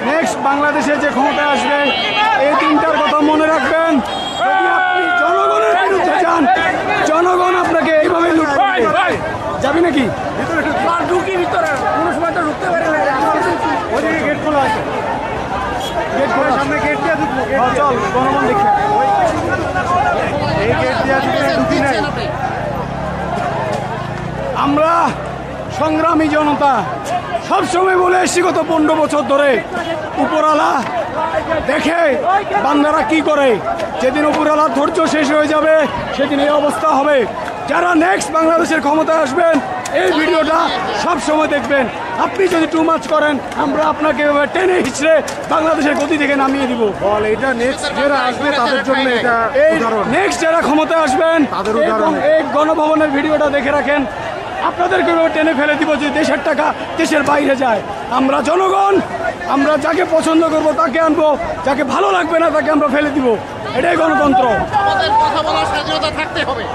Next বাংলাদেশে যে ক্ষমতা আসবে এই তিনটার কথা মনে রাখবেন। যদি আপনি জনগণের বিরুদ্ধে যান, জনগণ আপনাকে এইভাবে লুটবে। যাবি নাকি? ঢুকি ভিতরে কোনো সময় তো ঢুকতে পারে না। ওদিকে গেট খোলা আছে, গেট খোলা, সামনে গেট দিয়ে ঢুকবো। চল জনগণ দেখে এই গেট দিয়ে ঢুকি নাই। আমরা সংগ্রামী জনতা সবসময় বলে এসছি গত 15 বছর ধরে, উপরালা দেখে বান্দারা কি করে। যেদিন উপরালার ধৈর্য শেষ হয়ে যাবে সেদিন এই অবস্থা হবে। যারা নেক্সট বাংলাদেশের ক্ষমতায় আসবেন এই ভিডিওটা সব সময় দেখবেন। আপনি যদি টু মাচ করেন আমরা আপনাকে টেনে হিচড়ে বাংলাদেশের গতি থেকে নামিয়ে দিব। বল এটা নেক্সট যারা আসবে তাদের জন্য এটা এই উদাহরণ। নেক্সট যারা ক্ষমতায় আসবেন তাদের উদাহরণ। এই গণভবনের ভিডিওটা দেখে রাখেন। আপনাদেরকে টেনে ফেলে দিব যে দেশের টাকা দেশের বাইরে যায়। আমরা জনগণ, আমরা যাকে পছন্দ করব তাকে আনবো, যাকে ভালো লাগবে না তাকে আমরা ফেলে দিব। এটাই গণতন্ত্র। আমাদের কথা বলার স্বাধীনতা থাকতে হবে,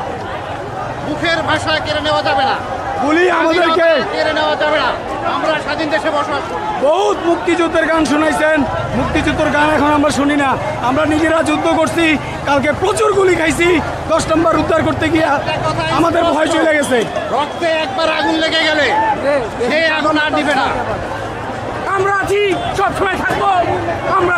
মুখের ভাষা কেড়ে নেওয়া যাবে না, বলি আমাদেরকে কেড়ে নেওয়া যাবে না। আমরা স্বাধীন দেশে বসবাস করি। বহুত মুক্তিযুদ্ধের গান শোনাইছেন, মুক্তিযুদ্ধের গান এখন আমরা শুনি না। আমরা নিজেরা যুদ্ধ করছি, কালকে প্রচুর গুলি খাইছি। 10 নম্বর উদ্ধার করতে গিয়া আমাদের ভয় চলে গেছে। রক্তে একবার আগুন লেগে গেলে সেই আগুন আর নিবে না। আমরা আছি, সবসময় থাকবো। আমরা